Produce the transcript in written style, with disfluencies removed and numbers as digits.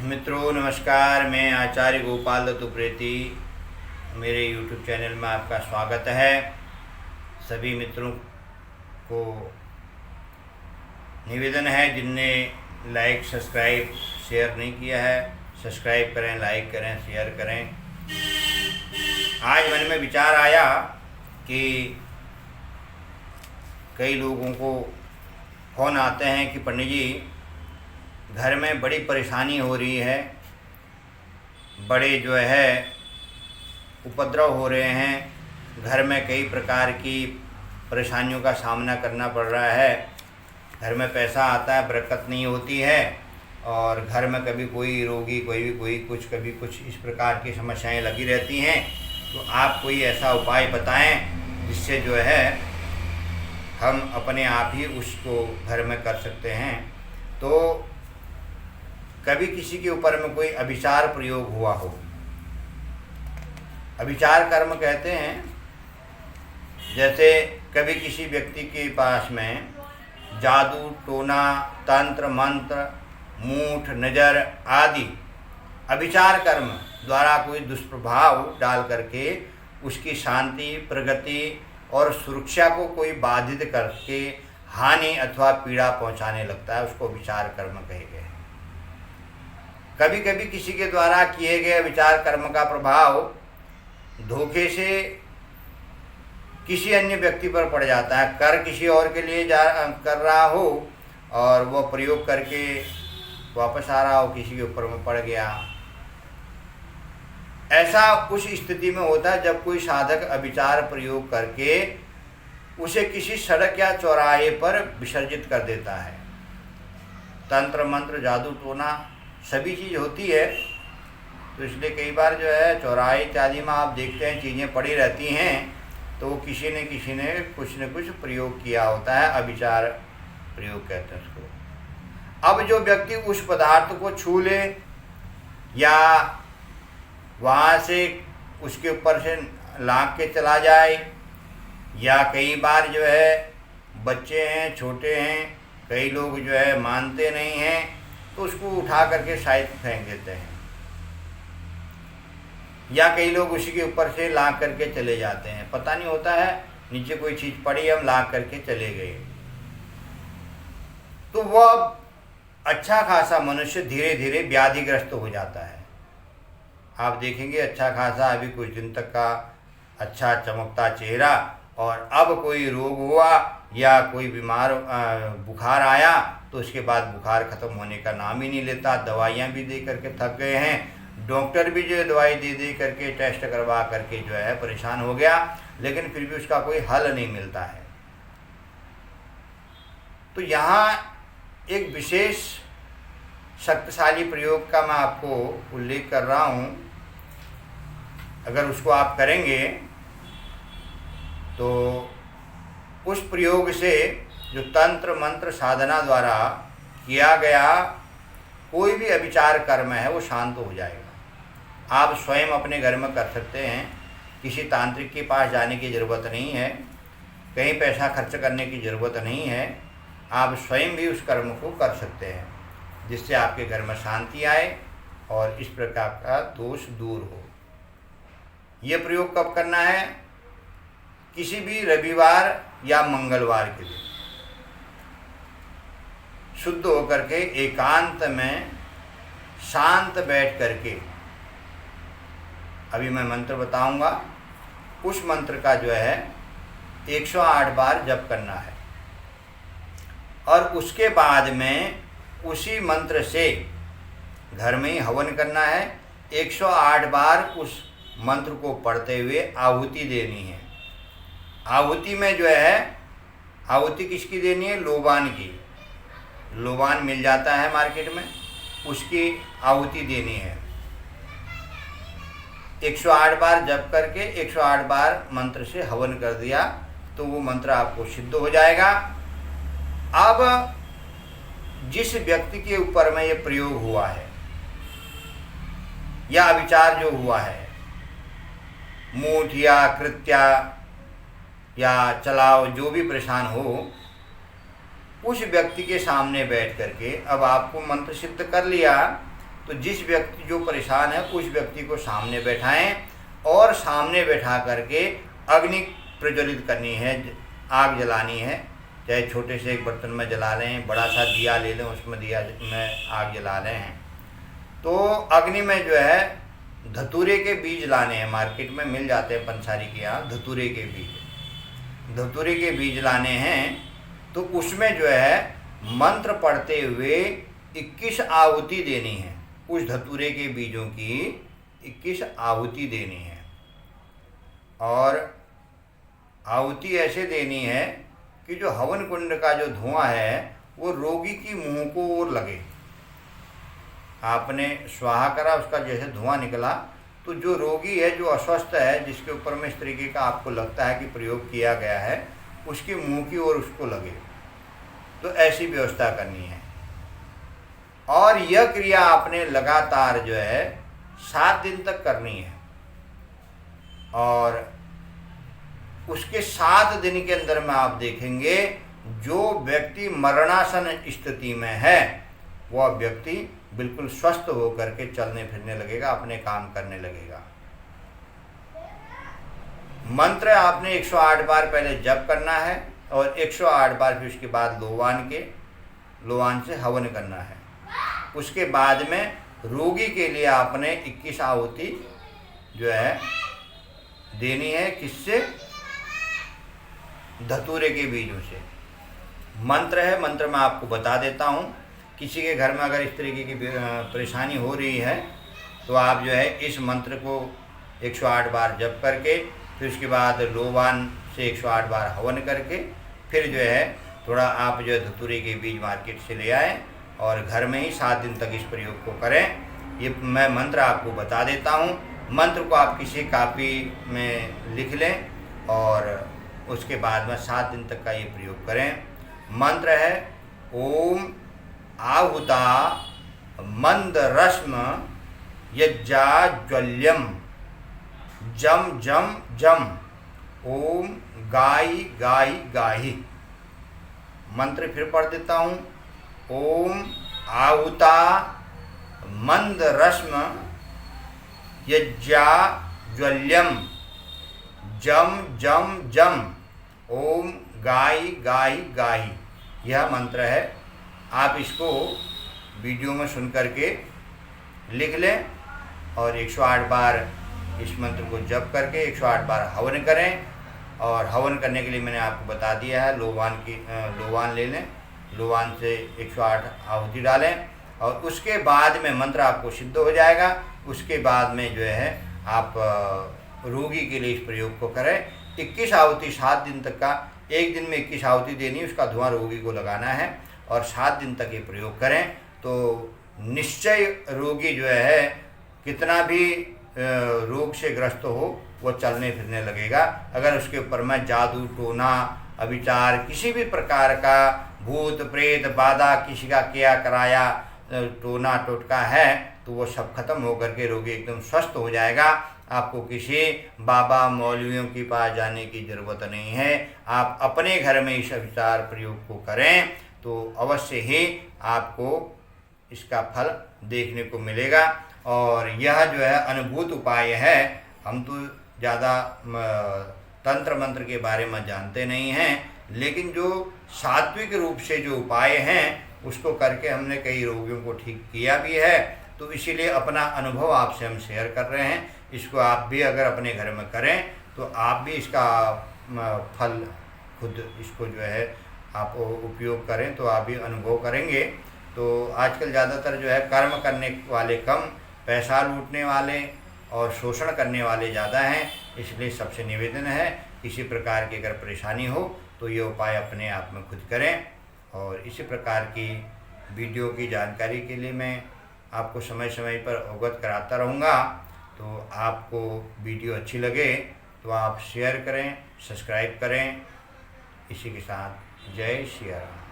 मित्रों नमस्कार। मैं आचार्य गोपाल दत्त उप्रेती, मेरे YouTube चैनल में आपका स्वागत है। सभी मित्रों को निवेदन है जिनने लाइक सब्सक्राइब शेयर नहीं किया है, सब्सक्राइब करें, लाइक करें, शेयर करें। आज मन में विचार आया कि कई लोगों को फ़ोन आते हैं कि पंडित जी घर में बड़ी परेशानी हो रही है, बड़े जो है उपद्रव हो रहे हैं, घर में कई प्रकार की परेशानियों का सामना करना पड़ रहा है, घर में पैसा आता है, बरकत नहीं होती है और घर में कभी कोई रोगी, कोई कुछ, कभी कुछ, इस प्रकार की समस्याएं लगी रहती हैं। तो आप कोई ऐसा उपाय बताएं जिससे जो है हम अपने आप ही उसको घर में कर सकते हैं। तो कभी किसी के ऊपर में कोई अभिचार प्रयोग हुआ हो, अभिचार कर्म कहते हैं, जैसे कभी किसी व्यक्ति के पास में जादू, टोना, तंत्र, मंत्र, मूठ, नज़र आदि अभिचार कर्म द्वारा कोई दुष्प्रभाव डाल करके उसकी शांति, प्रगति और सुरक्षा को कोई बाधित करके हानि अथवा पीड़ा पहुंचाने लगता है, उसको विचार कर्म कहे गए हैं। कभी कभी किसी के द्वारा किए गए विचार कर्म का प्रभाव धोखे से किसी अन्य व्यक्ति पर पड़ जाता है, कर किसी और के लिए कर रहा हो और वह प्रयोग करके वापस आ रहा हो, किसी के ऊपर में पड़ गया। ऐसा उस स्थिति में होता है जब कोई साधक अभिचार प्रयोग करके उसे किसी सड़क या चौराहे पर विसर्जित कर देता है। तंत्र, मंत्र, जादू, टोना सभी चीज़ होती है, तो इसलिए कई बार जो है चौराहे इत्यादि में आप देखते हैं चीज़ें पड़ी रहती हैं, तो किसी ने कुछ न कुछ प्रयोग किया होता है, अभिचार प्रयोग कहते हैं उसको। अब जो व्यक्ति उस पदार्थ को छू ले या वहाँ से उसके ऊपर से लांघ के चला जाए, या कई बार जो है बच्चे हैं, छोटे हैं, कई लोग जो है मानते नहीं हैं तो उसको उठा करके शायद फेंक देते हैं, या कई लोग उसी के ऊपर से लांघ करके चले जाते हैं, पता नहीं होता है नीचे कोई चीज़ पड़ी, हम लांघ करके चले गए। तो वह अच्छा खासा मनुष्य धीरे धीरे व्याधिग्रस्त हो जाता है। आप देखेंगे अच्छा खासा अभी कुछ दिन तक का अच्छा चमकता चेहरा, और अब कोई रोग हुआ या कोई बीमार बुखार आया तो उसके बाद बुखार ख़त्म होने का नाम ही नहीं लेता। दवाइयाँ भी दे करके थक गए हैं, डॉक्टर भी जो है दवाई दे करके, टेस्ट करवा करके जो है परेशान हो गया, लेकिन फिर भी उसका कोई हल नहीं मिलता है। तो यहाँ एक विशेष शक्तिशाली प्रयोग का मैं आपको उल्लेख कर रहा हूँ। अगर उसको आप करेंगे तो उस प्रयोग से जो तंत्र मंत्र साधना द्वारा किया गया कोई भी अभिचार कर्म है वो शांत हो जाएगा। आप स्वयं अपने घर में कर सकते हैं, किसी तांत्रिक के पास जाने की ज़रूरत नहीं है, कहीं पैसा खर्च करने की ज़रूरत नहीं है, आप स्वयं भी उस कर्म को कर सकते हैं, जिससे आपके घर में शांति आए और इस प्रकार का दोष दूर हो। ये प्रयोग कब करना है? किसी भी रविवार या मंगलवार के दिन शुद्ध होकर के एकांत में शांत बैठ करके, अभी मैं मंत्र बताऊंगा, उस मंत्र का जो है 108 बार जप करना है और उसके बाद में उसी मंत्र से घर में ही हवन करना है। 108 बार उस मंत्र को पढ़ते हुए आहुति देनी है। आहुति में जो है, आहुति किसकी देनी है? लोबान की। लोबान मिल जाता है मार्केट में, उसकी आहुति देनी है। 108 बार जप करके 108 बार मंत्र से हवन कर दिया तो वो मंत्र आपको सिद्ध हो जाएगा। अब जिस व्यक्ति के ऊपर में ये प्रयोग हुआ है या विचार जो हुआ है, मूठ या कृत्या या चलाओ, जो भी परेशान हो, उस व्यक्ति के सामने बैठ करके अब आपको मंत्र सिद्ध कर लिया तो जिस व्यक्ति जो परेशान है उस व्यक्ति को सामने बैठाएं और सामने बैठा करके अग्नि प्रज्वलित करनी है, आग जलानी है। चाहे छोटे से एक बर्तन में जला लें, बड़ा सा दिया ले लें, उसमें दिया में आग जला रहे हैं। तो अग्नि में जो है धतूरे के बीज लाने हैं, मार्केट में मिल जाते हैं पंसारी के यहाँ धतूरे के बीज लाने हैं। तो उसमें जो है मंत्र पढ़ते हुए 21 आहुति देनी है, उस धतूरे के बीजों की 21 आहुति देनी है। और आहुति ऐसे देनी है कि जो हवन कुंड का जो धुआं है वो रोगी की मुंह को ओर लगे। आपने स्वाहा करा, उसका जैसे धुआं निकला तो जो रोगी है, जो अस्वस्थ है, जिसके ऊपर में इस तरीके का आपको लगता है कि प्रयोग किया गया है, उसके मुंह की ओर उसको लगे। तो ऐसी व्यवस्था करनी है। और यह क्रिया आपने लगातार जो है 7 दिन तक करनी है। और उसके 7 दिन के अंदर में आप देखेंगे जो व्यक्ति मरणासन स्थिति में है वह व्यक्ति बिल्कुल स्वस्थ होकर के चलने फिरने लगेगा, अपने काम करने लगेगा। मंत्र आपने 108 बार पहले जप करना है और 108 बार फिर उसके बाद लोवान से हवन करना है। उसके बाद में रोगी के लिए आपने 21 आहुति जो है देनी है। किससे? धतूरे के बीजों से। मंत्र है, मंत्र मैं आपको बता देता हूँ। किसी के घर में अगर इस तरीके की परेशानी हो रही है तो आप जो है इस मंत्र को 108 बार जप करके फिर उसके बाद लोवान से 108 बार हवन करके फिर जो है थोड़ा आप जो है धतूरे के बीज मार्केट से ले आएँ और घर में ही 7 दिन तक इस प्रयोग को करें। ये मैं मंत्र आपको बता देता हूँ। मंत्र को आप किसी कापी में लिख लें और उसके बाद में 7 दिन तक का ये प्रयोग करें। मंत्र है ओम आहुता मंद रश्म यज्जाज्वल्यम जम जम जम ओम गाई गाई गाही। मंत्र फिर पढ़ देता हूँ। ओम आहुता मंद रश्म यज्जाज्वल्यम जम जम जम ओम गाई गाई गाही। यह मंत्र है। आप इसको वीडियो में सुन करके लिख लें और 108 बार इस मंत्र को जप करके 108 बार हवन करें। और हवन करने के लिए मैंने आपको बता दिया है, लोवान ले लें, लोवान से 108 आहुति डालें और उसके बाद में मंत्र आपको सिद्ध हो जाएगा। उसके बाद में जो है आप रोगी के लिए इस प्रयोग को करें। 21 आहुति 7 दिन तक का, एक दिन में 21 आहुति देनी, उसका धुआं रोगी को लगाना है और 7 दिन तक ये प्रयोग करें तो निश्चय रोगी जो है कितना भी रोग से ग्रस्त हो वो चलने फिरने लगेगा। अगर उसके ऊपर में जादू टोना अविचार किसी भी प्रकार का भूत प्रेत बाधा किसी का किया कराया टोना टोटका है तो वो सब खत्म होकर के रोगी एकदम स्वस्थ हो जाएगा। आपको किसी बाबा मौलवियों के पास जाने की ज़रूरत नहीं है। आप अपने घर में इस विचार प्रयोग को करें तो अवश्य ही आपको इसका फल देखने को मिलेगा। और यह जो है अनुभूत उपाय है। हम तो ज़्यादा तंत्र मंत्र के बारे में जानते नहीं हैं, लेकिन जो सात्विक रूप से जो उपाय हैं उसको करके हमने कई रोगियों को ठीक किया भी है। तो इसीलिए अपना अनुभव आपसे हम शेयर कर रहे हैं। इसको आप भी अगर अपने घर में करें तो आप भी इसका फल खुद इसको जो है आप उपयोग करें तो आप भी अनुभव करेंगे। तो आजकल ज़्यादातर जो है कर्म करने वाले कम, पैसा लूटने वाले और शोषण करने वाले ज़्यादा हैं। इसलिए सबसे निवेदन है किसी प्रकार की अगर परेशानी हो तो ये उपाय अपने आप में खुद करें। और इसी प्रकार की वीडियो की जानकारी के लिए मैं आपको समय समय पर अवगत कराता रहूँगा। तो आपको वीडियो अच्छी लगे तो आप शेयर करें, सब्सक्राइब करें। इसी के साथ जय श्री राम।